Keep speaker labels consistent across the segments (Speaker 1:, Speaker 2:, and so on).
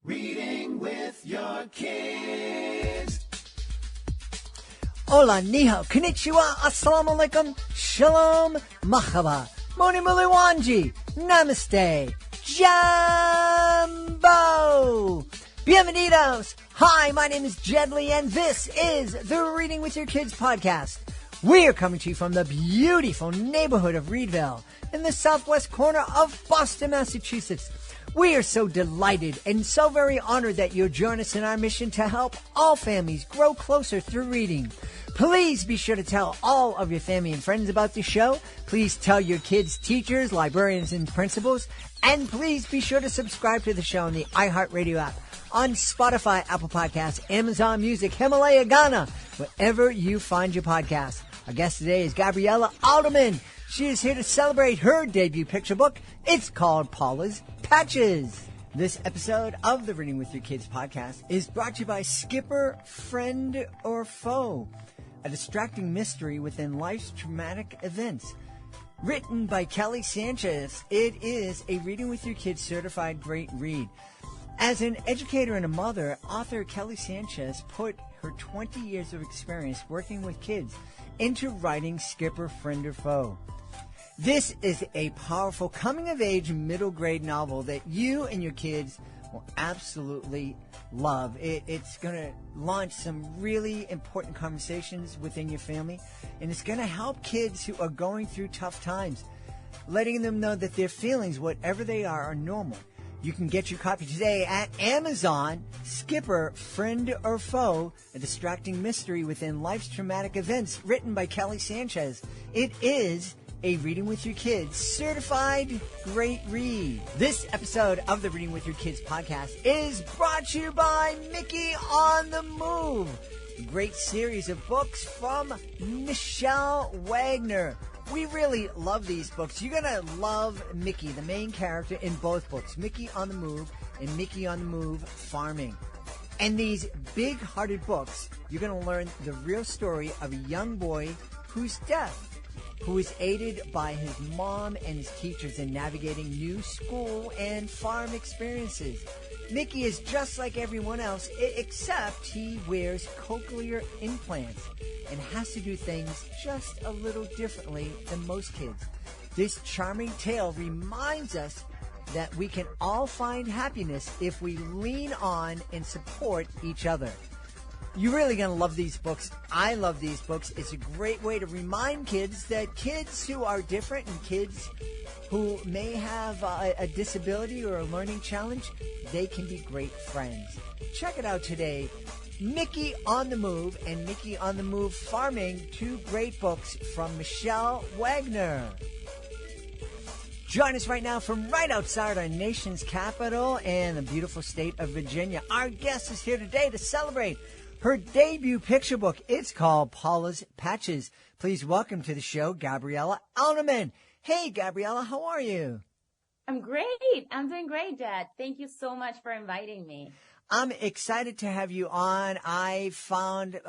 Speaker 1: Reading with your kids.
Speaker 2: Hola, ni hao, konnichiwa, assalamu alaikum, shalom, mahaba, moni muli wanji, namaste, jambo, bienvenidos. Hi, my name is Jed Lee, and this is the Reading with Your Kids podcast. We are coming to you from the beautiful neighborhood of Reedville in the southwest corner of Boston, Massachusetts. We are so delighted and so very honored that you'll join us in our mission to help all families grow closer through reading. Please be sure to tell all of your family and friends about the show. Please tell your kids' teachers, librarians, and principals. And please be sure to subscribe to the show on the iHeartRadio app, on Spotify, Apple Podcasts, Amazon Music, Himalaya, Ghana, wherever you find your podcast. Our guest today is Gabriella Alderman. She is here to celebrate her debut picture book. It's called Paula's Patches. This episode of the Reading with Your Kids podcast is brought to you by Skipper, Friend or Foe, a distracting mystery within life's traumatic events. Written by Kelly Sanchez, it is a Reading with Your Kids certified great read. As an educator and a mother, author Kelly Sanchez put her 20 years of experience working with kids into writing Skipper, Friend or Foe. This is a powerful coming-of-age middle-grade novel that you and your kids will absolutely love. It's going to launch some really important conversations within your family, and it's going to help kids who are going through tough times, letting them know that their feelings, whatever they are normal. You can get your copy today at Amazon. Skipper, Friend or Foe, a distracting mystery within life's traumatic events, written by Kelly Sanchez. It is a Reading with Your Kids certified great read. This episode of the Reading with Your Kids podcast is brought to you by Mickey on the Move, a great series of books from Michelle Wagner. We really love these books. You're going to love Mickey, the main character in both books, Mickey on the Move and Mickey on the Move Farming. And these big-hearted books, you're going to learn the real story of a young boy who's deaf, who is aided by his mom and his teachers in navigating new school and farm experiences. Mickey is just like everyone else, except he wears cochlear implants and has to do things just a little differently than most kids. This charming tale reminds us that we can all find happiness if we lean on and support each other. You're really going to love these books. I love these books. It's a great way to remind kids that kids who are different and kids who may have a disability or a learning challenge, they can be great friends. Check it out today. Mickey on the Move and Mickey on the Move Farming, two great books from Michelle Wagner. Join us right now from right outside our nation's capital and the beautiful state of Virginia. Our guest is here today to celebrate her debut picture book. It's called Paula's Patches. Please welcome to the show, Gabriella Alderman. Hey, Gabriella, how are you?
Speaker 3: I'm great. I'm doing great, Dad. Thank you so much for inviting me.
Speaker 2: I'm excited to have you on. I found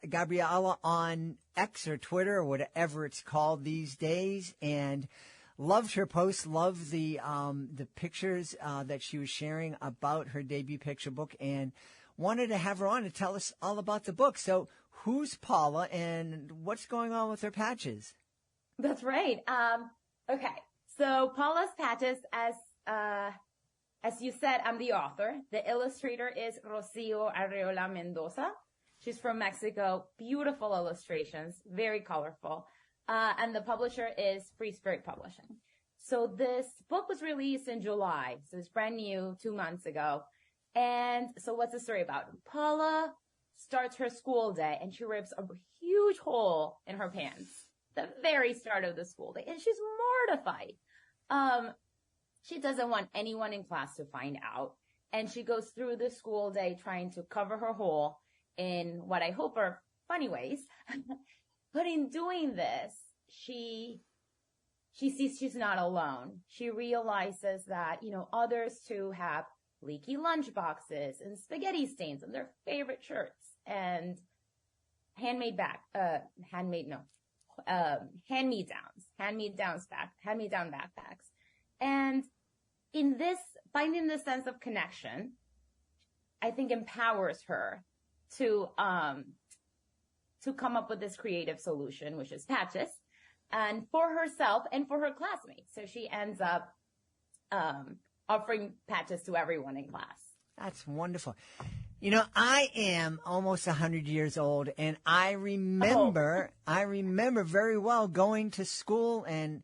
Speaker 2: Gabriella on X or Twitter or whatever it's called these days, and loved her posts, loved the pictures that she was sharing about her debut picture book, and wanted to have her on to tell us all about the book. So who's Paula and what's going on with her patches?
Speaker 3: That's right. Okay. So Paula's Patches, as you said, I'm the author. The illustrator is Rocio Arriola Mendoza. She's from Mexico. Beautiful illustrations, very colorful. And the publisher is Free Spirit Publishing. So this book was released in July. So it's brand new, 2 months ago. And so what's the story about? Paula starts her school day and she rips a huge hole in her pants, the very start of the school day. And she's mortified. She doesn't want anyone in class to find out. And she goes through the school day trying to cover her hole in what I hope are funny ways. But in doing this, she sees she's not alone. She realizes that, others too have leaky lunch boxes and spaghetti stains on their favorite shirts and hand-me-down backpacks. And in this finding the sense of connection, I think empowers her to come up with this creative solution, which is patches, and for herself and for her classmates. So she ends up offering patches to everyone in class.
Speaker 2: That's wonderful. You know, I am almost 100 years old, and I remember very well going to school and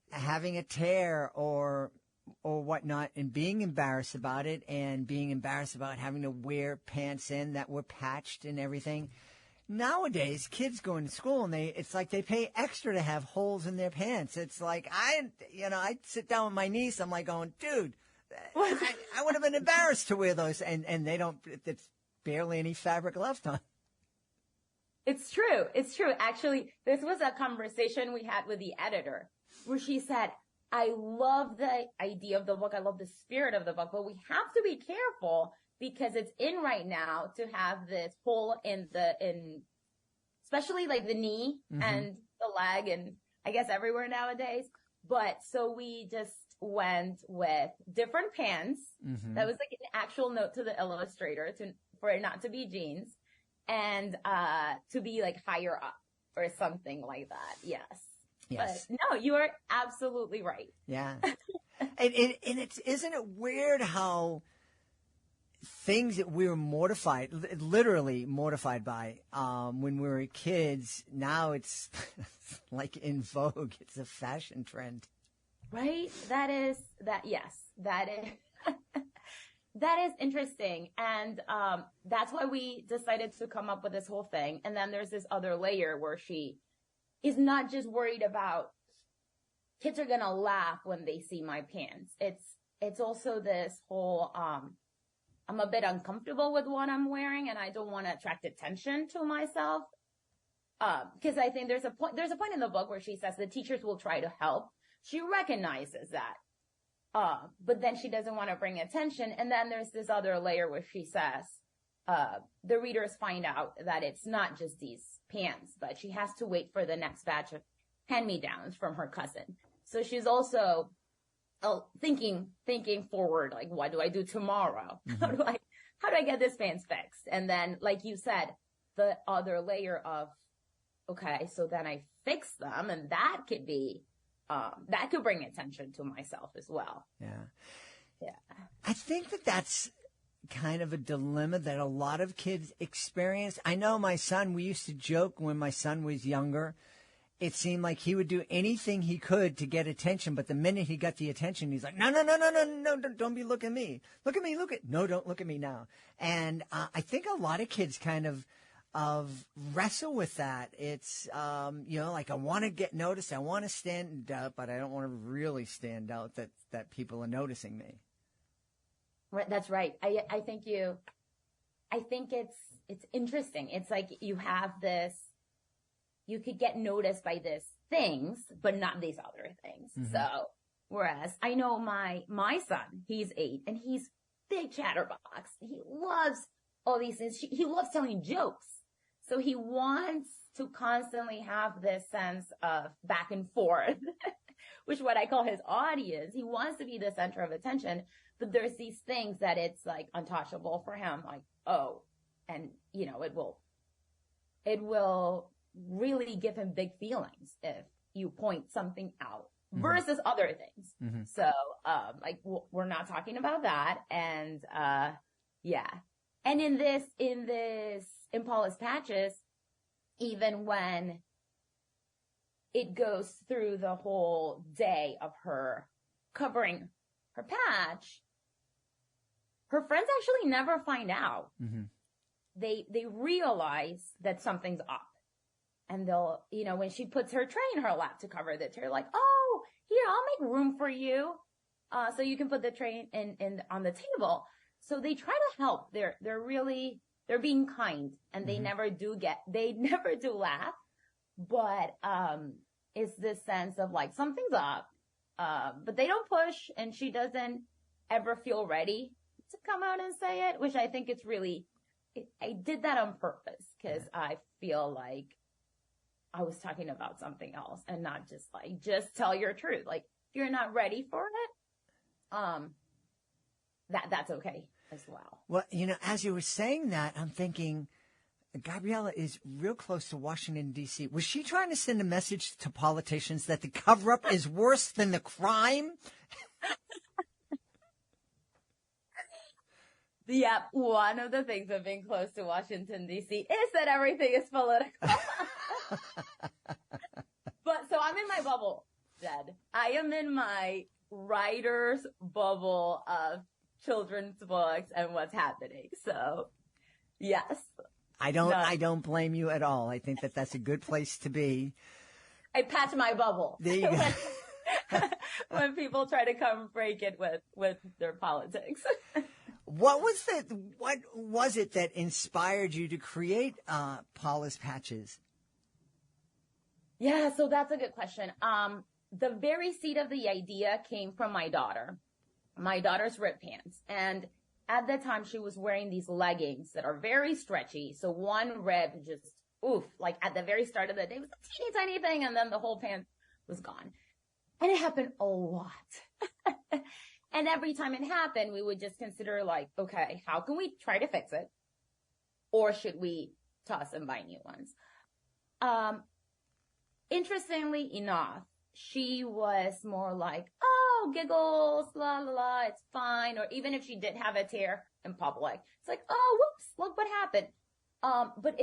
Speaker 2: having a tear or whatnot, and being embarrassed about it, and being embarrassed about having to wear pants in that were patched and everything. Nowadays, kids go into school and it's like they pay extra to have holes in their pants. It's like, I sit down with my niece, I'm like going, dude, I would have been embarrassed to wear those, and they don't, it's barely any fabric left on.
Speaker 3: It's true. It's true. Actually, this was a conversation we had with the editor where she said, I love the idea of the book. I love the spirit of the book, but we have to be careful because it's in right now to have this hole especially like the knee and the leg and I guess everywhere nowadays. But so we just went with different pants. That was like an actual note to the illustrator for it not to be jeans and to be like higher up or something like that. Yes. But no, you are absolutely right.
Speaker 2: Yeah. and isn't it weird how things that we were literally mortified by when we were kids, now it's like in vogue. It's a fashion trend.
Speaker 3: Right? Yes, that is interesting. And that's why we decided to come up with this whole thing. And then there's this other layer where she is not just worried about kids are going to laugh when they see my pants. It's also this whole, I'm a bit uncomfortable with what I'm wearing and I don't want to attract attention to myself. Cause I think there's a point in the book where she says the teachers will try to help. She recognizes that. But then she doesn't want to bring attention. And then there's this other layer where she says, the readers find out that it's not just these pants, but she has to wait for the next batch of hand-me-downs from her cousin. So she's also thinking forward, like, what do I do tomorrow? How do I get this pants fixed? And then, like you said, the other layer of, okay, so then I fix them, and that could be, that could bring attention to myself as well.
Speaker 2: Yeah. I think that's kind of a dilemma that a lot of kids experience. I know my son, we used to joke when my son was younger, it seemed like he would do anything he could to get attention, but the minute he got the attention, he's like, no, don't be looking at me. No, don't look at me now. And I think a lot of kids kind of wrestle with that. It's, like I want to get noticed, I want to stand out, but I don't want to really stand out that people are noticing me.
Speaker 3: Right, that's right. I think it's interesting. It's like you have this, you could get noticed by these things, but not these other things. So, whereas I know my son, he's 8 and he's big chatterbox. He loves all these things. He loves telling jokes. So he wants to constantly have this sense of back and forth, which what I call his audience. He wants to be the center of attention, but there's these things that it's like untouchable for him. Like, oh, and it will really give him big feelings if you point something out versus other things. So, we're not talking about that. And, yeah. And in Paula's patches, even when it goes through the whole day of her covering her patch, her friends actually never find out. They realize that something's up. And they'll, when she puts her tray in her lap to cover the tray, like, oh, here, I'll make room for you. So you can put the tray in on the table. So they try to help. They're being kind, and they never do laugh. But, it's this sense of like, something's up. But they don't push, and she doesn't ever feel ready to come out and say it, which I think it's really, I did that on purpose because I feel like I was talking about something else and not just tell your truth. Like, if you're not ready for it, that's okay as well.
Speaker 2: Well, as you were saying that, I'm thinking Gabriella is real close to Washington, D.C. Was she trying to send a message to politicians that the cover-up is worse than the crime?
Speaker 3: Yeah, one of the things of being close to Washington, D.C. is that everything is political. But so I'm in my bubble, Jed. I am in my writer's bubble of children's books and what's happening. So, yes.
Speaker 2: I don't blame you at all. I think that that's a good place to be.
Speaker 3: I patch my bubble.
Speaker 2: There you go.
Speaker 3: When people try to come break it with their politics.
Speaker 2: What was it that inspired you to create Paula's Patches?
Speaker 3: Yeah, so that's a good question. The very seed of the idea came from my daughter's rib pants. And at the time she was wearing these leggings that are very stretchy. So one rib just, like at the very start of the day was a teeny tiny thing. And then the whole pant was gone. And it happened a lot. And every time it happened, we would just consider like, okay, how can we try to fix it? Or should we toss and buy new ones? Interestingly enough, she was more like, oh, giggles, la, la, la, it's fine. Or even if she did have a tear in public, it's like, oh, whoops, look what happened. But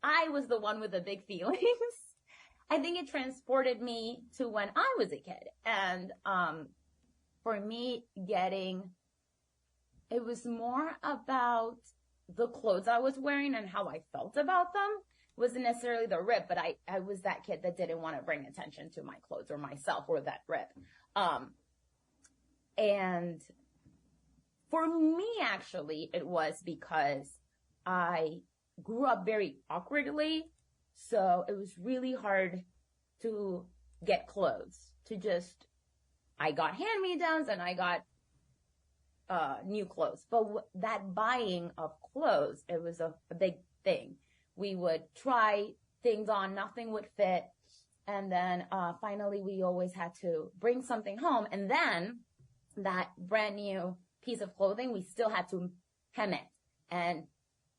Speaker 3: I was the one with the big feelings. I think it transported me to when I was a kid. And for me, it was more about the clothes I was wearing and how I felt about them. It wasn't necessarily the rib, but I was that kid that didn't want to bring attention to my clothes or myself or that rib. And for me, actually, it was because I grew up very awkwardly. So it was really hard to get clothes, I got hand-me-downs and I got new clothes. But that buying of clothes, it was a big thing. We would try things on, nothing would fit. And then finally we always had to bring something home. And then that brand new piece of clothing, we still had to hem it and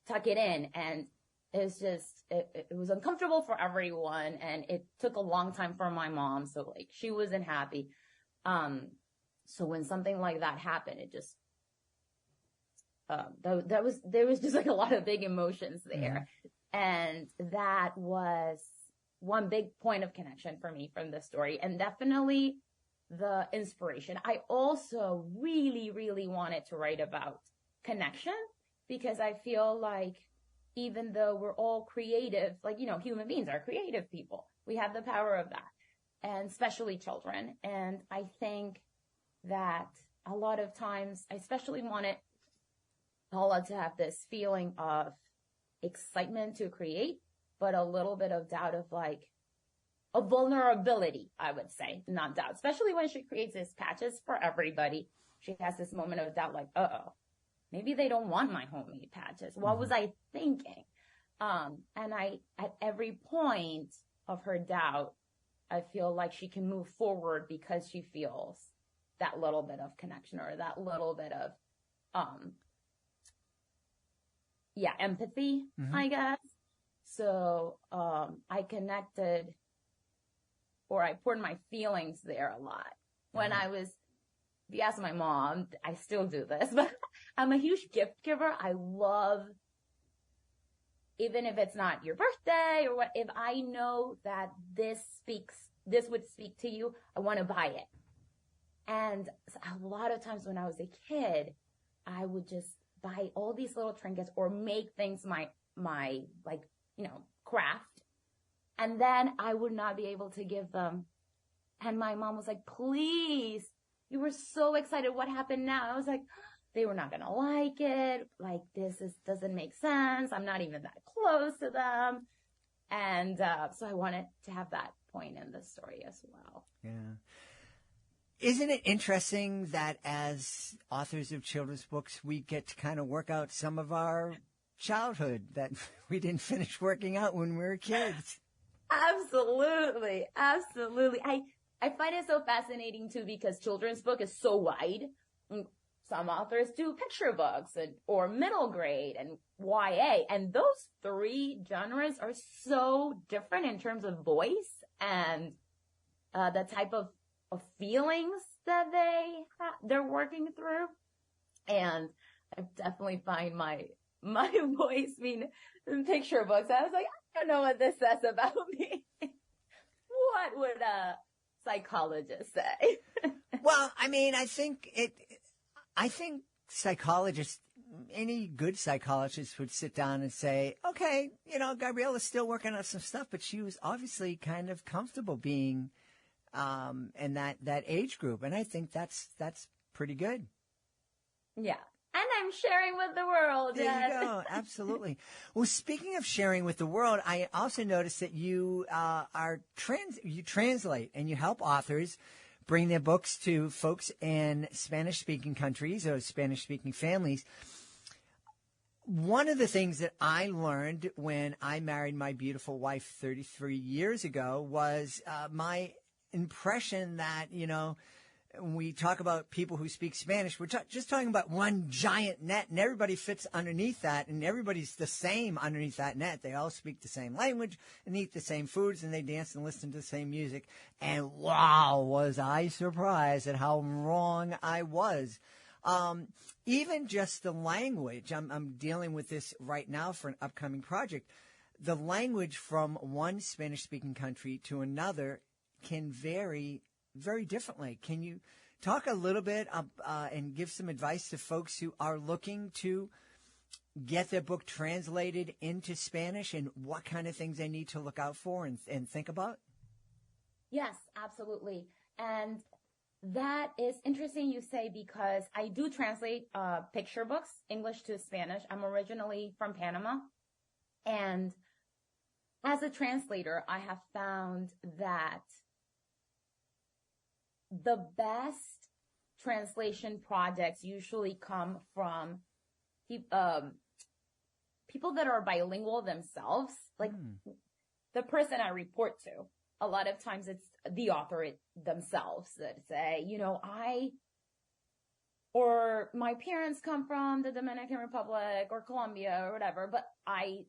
Speaker 3: tuck it in. And it was just, it was uncomfortable for everyone. And it took a long time for my mom. So like she wasn't happy. So when something like that happened, it just, there was just like a lot of big emotions there. Mm-hmm. And that was one big point of connection for me from this story, and definitely the inspiration. I also really, really wanted to write about connection because I feel like even though we're all creative, like, human beings are creative people. We have the power of that, and especially children. And I think that a lot of times, I especially wanted Paula to have this feeling of excitement to create, but a little bit of doubt of like a vulnerability, I would say, not doubt, especially when she creates these patches for everybody. She has this moment of doubt, like, maybe they don't want my homemade patches. What was I thinking? And at every point of her doubt, I feel like she can move forward because she feels that little bit of connection or that little bit of, empathy, I guess. So, I connected, or I poured my feelings there a lot. When I was, if you ask my mom, I still do this, but I'm a huge gift giver. I love, even if it's not your birthday or what, if I know that this would speak to you, I want to buy it. And a lot of times when I was a kid, I would just buy all these little trinkets or make things my craft. And then I would not be able to give them. And my mom was like, please, you were so excited. What happened now? I was like, they were not going to like it. Like, doesn't make sense. I'm not even that close to them. And so I wanted to have that point in the story as well.
Speaker 2: Yeah. Isn't it interesting that as authors of children's books, we get to kind of work out some of our childhood that we didn't finish working out when we were kids?
Speaker 3: Absolutely. Absolutely. I find it so fascinating too because children's book is so wide. Some authors do picture books or middle grade and YA. And those three genres are so different in terms of voice and the type of feelings that they're working through. And I definitely find my voice being in picture books. I was like, I don't know what this says about me. What would a psychologist say?
Speaker 2: Well, I mean, I think psychologists, any good psychologist would sit down and say, okay, Gabriella's still working on some stuff, but she was obviously kind of comfortable being in that age group. And I think that's pretty good.
Speaker 3: Yeah. And I'm sharing with the world.
Speaker 2: There you go. Absolutely. Well, speaking of sharing with the world, I also noticed that you you translate and you help authors bring their books to folks in Spanish-speaking countries or Spanish-speaking families. One of the things that I learned when I married my beautiful wife 33 years ago was my impression that, when we talk about people who speak Spanish, we're just talking about one giant net, and everybody fits underneath that, and everybody's the same underneath that net. They all speak the same language and eat the same foods, and they dance and listen to the same music. And wow, was I surprised at how wrong I was. Even just the language, I'm dealing with this right now for an upcoming project. The language from one Spanish-speaking country to another can vary very differently. Can you talk a little bit and give some advice to folks who are looking to get their book translated into Spanish and what kind of things they need to look out for and think about?
Speaker 3: Yes, absolutely. And that is interesting you say, because I do translate picture books, English to Spanish. I'm originally from Panama. And as a translator, I have found that the best translation projects usually come from people that are bilingual themselves. Like the person I report to, a lot of times it's the author themselves that say, or my parents come from the Dominican Republic or Colombia or whatever, but I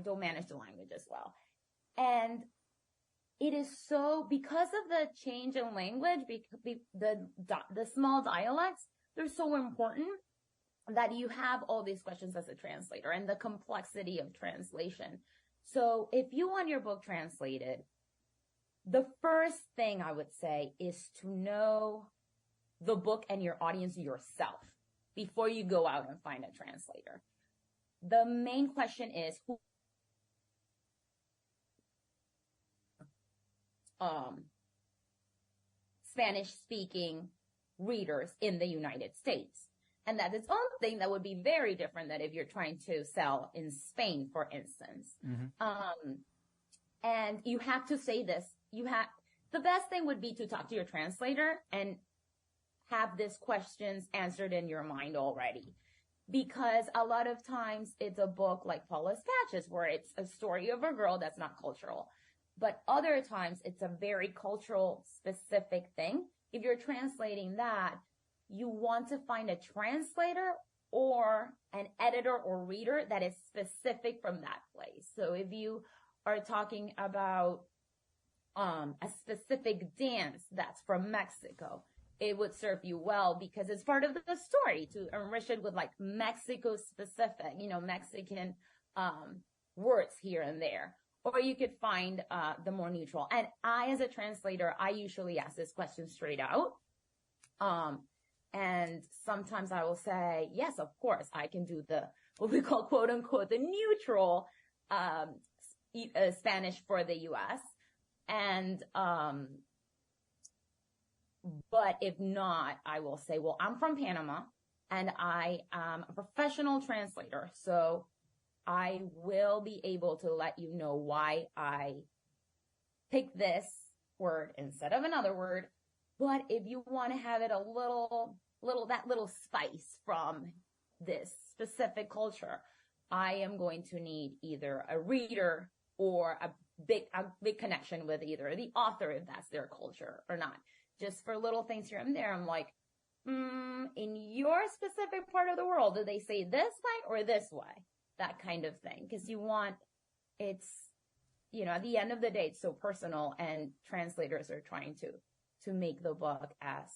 Speaker 3: don't manage the language as well. And it is so, because of the change in language, the small dialects, they're so important that you have all these questions as a translator and the complexity of translation. So if you want your book translated, the first thing I would say is to know the book and your audience yourself before you go out and find a translator. The main question is who Spanish-speaking readers in the United States. And that is something that would be very different than if you're trying to sell in Spain, for instance. Mm-hmm. And you have to say this. The best thing would be to talk to your translator and have these questions answered in your mind already. Because a lot of times it's a book like Paula's Patches, where it's a story of a girl that's not cultural. But other times it's a very cultural specific thing. If you're translating that, you want to find a translator or an editor or reader that is specific from that place. So if you are talking about a specific dance that's from Mexico, it would serve you well because it's part of the story to enrich it with like Mexico specific, Mexican words here and there. Or you could find the more neutral. And I, as a translator, I usually ask this question straight out. And sometimes I will say, yes, of course, I can do what we call, quote unquote, the neutral Spanish for the U.S. And but if not, I will say, well, I'm from Panama and I am a professional translator. So I will be able to let you know why I picked this word instead of another word. But if you want to have it a that little spice from this specific culture, I am going to need either a reader or a big connection with either the author, if that's their culture or not. Just for little things here and there, I'm like, in your specific part of the world, do they say this way or this way? That kind of thing. Because it's, at the end of the day, it's so personal, and translators are trying to make the book as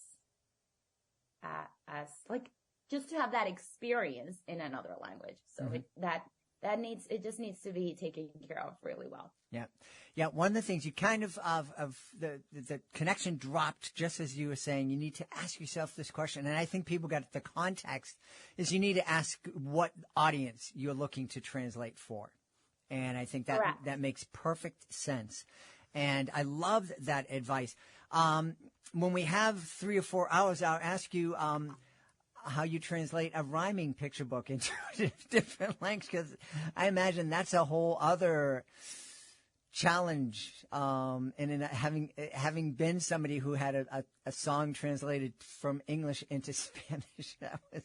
Speaker 3: like, just to have that experience in another language. So it just needs to be taken care of really well.
Speaker 2: Yeah. Yeah. One of the things you kind of the connection dropped just as you were saying, you need to ask yourself this question. And I think people got the context is you need to ask what audience you're looking to translate for. And I think that makes perfect sense. And I love that advice. When we have 3 or 4 hours, I'll ask you, how you translate a rhyming picture book into different lengths, because I imagine that's a whole other challenge. And in having been somebody who had a song translated from English into Spanish, that was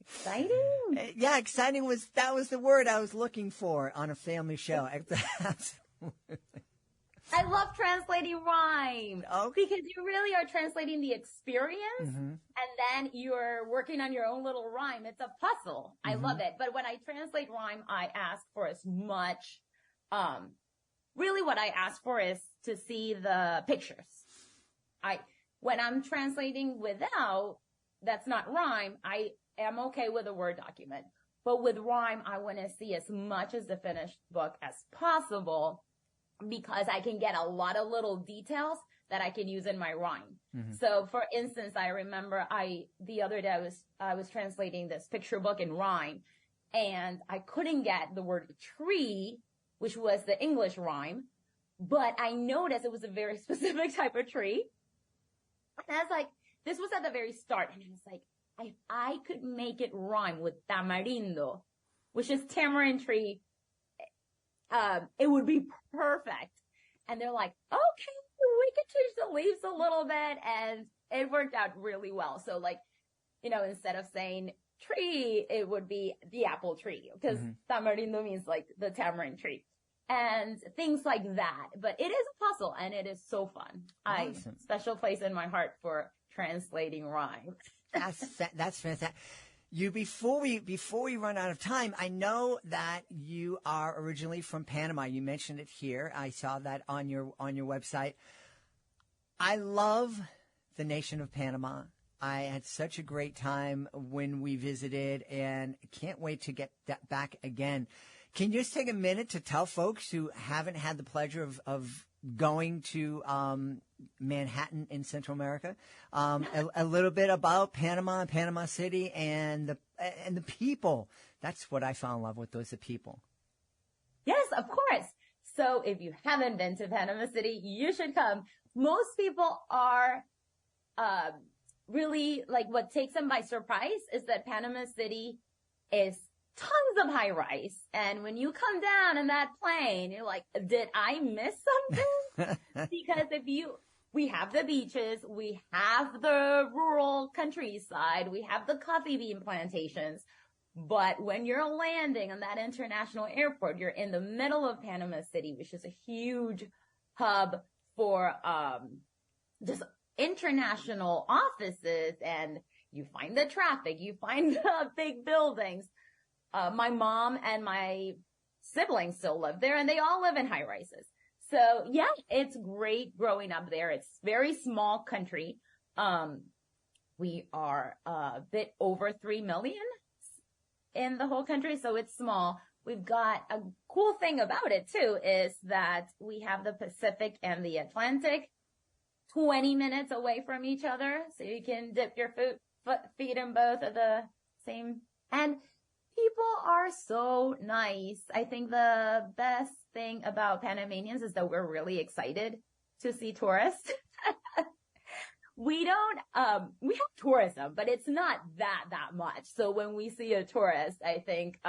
Speaker 3: exciting.
Speaker 2: Yeah, exciting was the word I was looking for on a family show. Absolutely.
Speaker 3: I love translating rhyme because you really are translating the experience, and then you're working on your own little rhyme. It's a puzzle. I love it. But when I translate rhyme, I ask for as much. Really, what I ask for is to see the pictures. When I'm translating without, that's not rhyme. I am okay with a Word document, but with rhyme, I want to see as much as the finished book as possible, because I can get a lot of little details that I can use in my rhyme. So, for instance, I remember the other day I was translating this picture book in rhyme, and I couldn't get the word tree, which was the English rhyme, but I noticed it was a very specific type of tree. And I was like, this was at the very start, and I was like, if I could make it rhyme with tamarindo, which is tamarind tree, it would be perfect. And they're like, okay, we could change the leaves a little bit. And it worked out really well. So, like, instead of saying tree, it would be the apple tree, because tamarindo means like the tamarind tree, and things like that. But it is a puzzle, and it is so fun.
Speaker 2: Awesome.
Speaker 3: Special place in my heart for translating rhyme.
Speaker 2: That's fantastic. Before we run out of time, I know that you are originally from Panama. You mentioned it here. I saw that on your website. I love the nation of Panama. I had such a great time when we visited, and can't wait to get that back again. Can you just take a minute to tell folks who haven't had the pleasure of going to Manhattan in Central America, a little bit about Panama and Panama City and the people? That's what I fell in love with, the people.
Speaker 3: Yes, of course. So if you haven't been to Panama City, you should come. Most people are really, like, what takes them by surprise is that Panama City is tons of high rise. And when you come down in that plane, you're like, did I miss something? Because we have the beaches, we have the rural countryside, we have the coffee bean plantations. But when you're landing on that international airport, you're in the middle of Panama City, which is a huge hub for just international offices. And you find the traffic, you find the big buildings. My mom and my siblings still live there, and they all live in high rises. So yeah, it's great growing up there. It's very small country. We are a bit over 3 million in the whole country, so it's small. We've got a cool thing about it too, is that we have the Pacific and the Atlantic 20 minutes away from each other, so you can dip your feet in both of the same. And people are so nice. I think the best thing about Panamanians is that we're really excited to see tourists. We have tourism, but it's not that much. So when we see a tourist, I think,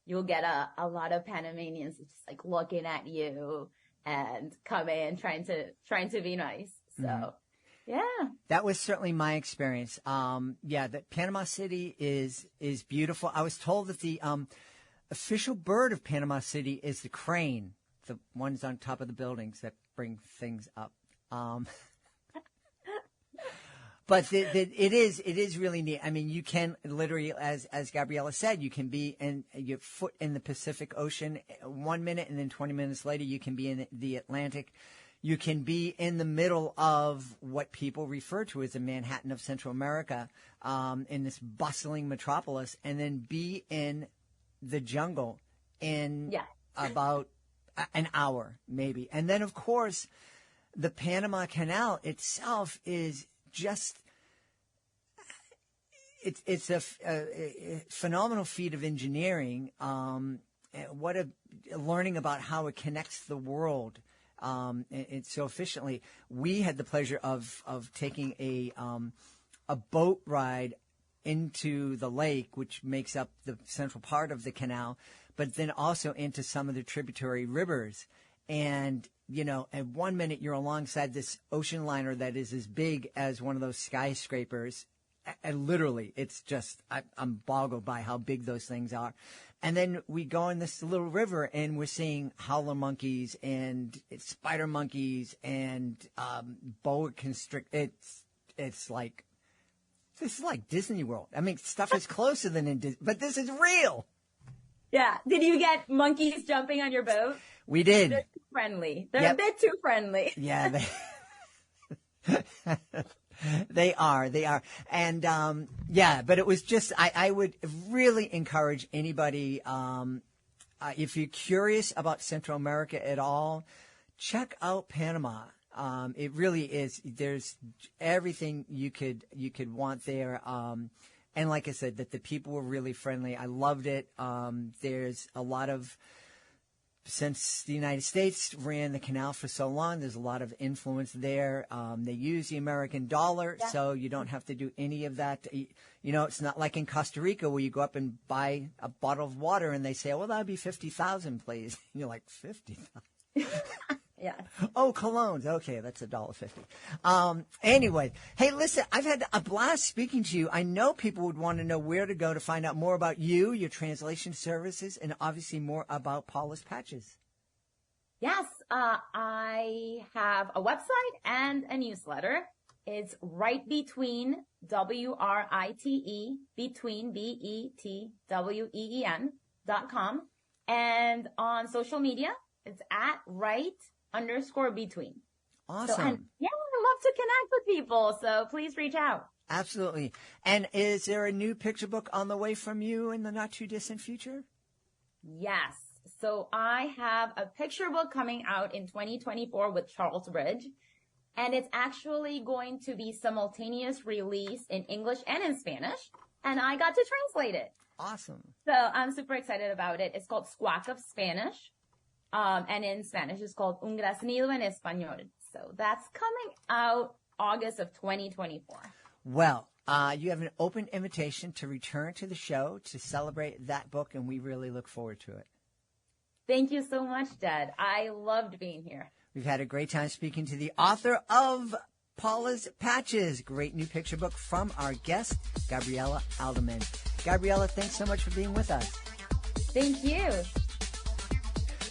Speaker 3: you'll get a lot of Panamanians just like looking at you and coming, trying to be nice. So. Yeah. That
Speaker 2: was certainly my experience. That Panama City is beautiful. I was told that the official bird of Panama City is the crane, the ones on top of the buildings that bring things up. But it is really neat. I mean, you can literally, as Gabriella said, you can be in your foot in the Pacific Ocean 1 minute, and then 20 minutes later you can be in the Atlantic. You can be in the middle of what people refer to as the Manhattan of Central America, in this bustling metropolis, and then be in the jungle in about an hour, maybe. And then, of course, the Panama Canal itself is just it's a phenomenal feat of engineering. Learning about how it connects the world so efficiently. We had the pleasure of taking a boat ride into the lake, which makes up the central part of the canal, but then also into some of the tributary rivers. And at 1 minute you're alongside this ocean liner that is as big as one of those skyscrapers. And literally, it's just, I'm boggled by how big those things are. And then we go in this little river and we're seeing howler monkeys and spider monkeys and boa constrictor. It's like, this is like Disney World. I mean, stuff is closer than in Disney, but this is real. Yeah.
Speaker 3: Did you get monkeys jumping on your boat?
Speaker 2: We did.
Speaker 3: They're too friendly. They're a bit too friendly.
Speaker 2: Yeah. They are. And, but it was just, I would really encourage anybody, if you're curious about Central America at all, check out Panama. It really is. There's everything you could want there. And like I said, that the people were really friendly. I loved it. There's a lot of, since the United States ran the canal for so long, there's a lot of influence there. They use the American dollar, so you don't have to do any of that. It's not like in Costa Rica where you go up and buy a bottle of water and they say, well, that'd be 50,000, please. And you're like, 50,000?
Speaker 3: Yeah.
Speaker 2: Oh, colognes. Okay, that's $1.50. Anyway, hey, listen, I've had a blast speaking to you. I know people would want to know where to go to find out more about you, your translation services, and obviously more about Paula's Patches.
Speaker 3: Yes, I have a website and a newsletter. It's Right Between, WRITE, between, BETWEEN.com. And on social media, it's at right_between.
Speaker 2: Awesome.
Speaker 3: So, I love to connect with people, so please reach out.
Speaker 2: Absolutely. And is there a new picture book on the way from you in the not too distant future?
Speaker 3: Yes. So I have a picture book coming out in 2024 with Charles Bridge, and it's actually going to be simultaneous release in English and in Spanish, and I got to translate it.
Speaker 2: Awesome.
Speaker 3: So I'm super excited about it. It's called Squawk of Spanish. And in Spanish, it's called Un Graznido en Español. So that's coming out August of 2024.
Speaker 2: Well, you have an open invitation to return to the show to celebrate that book, and we really look forward to it.
Speaker 3: Thank you so much, Dad. I loved being here.
Speaker 2: We've had a great time speaking to the author of Paula's Patches, great new picture book from our guest, Gabriella Alderman. Gabriella, thanks so much for being with us.
Speaker 3: Thank you.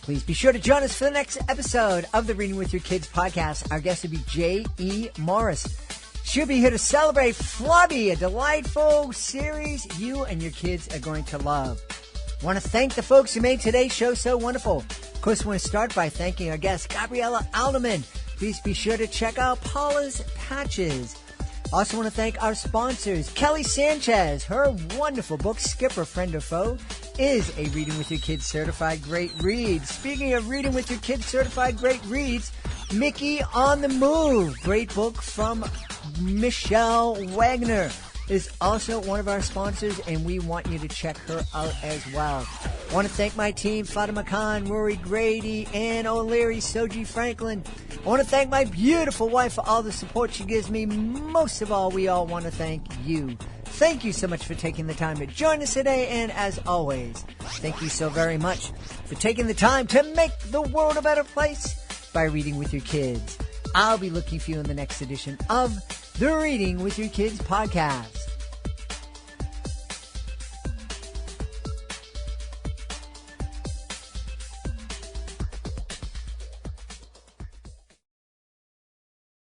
Speaker 2: Please be sure to join us for the next episode of the Reading with Your Kids podcast. Our guest will be J.E. Morris. She'll be here to celebrate Flubby, a delightful series you and your kids are going to love. Want to thank the folks who made today's show so wonderful. Of course, I want to start by thanking our guest, Gabriella Alderman. Please be sure to check out Paula's Patches. Also want to thank our sponsors, Kelly Sanchez. Her wonderful book, Skipper, Friend or Foe, is a Reading with Your Kids certified great read. Speaking of Reading with Your Kids certified great reads, Mickey on the Move, great book from Michelle Wagner, is also one of our sponsors, and we want you to check her out as well. I want to thank my team, Fatima Khan, Rory Grady, Ann O'Leary, Soji Franklin. I want to thank my beautiful wife for all the support she gives me. Most of all, we all want to thank you. Thank you so much for taking the time to join us today, and as always, thank you so very much for taking the time to make the world a better place by reading with your kids. I'll be looking for you in the next edition of the Reading with Your Kids podcast.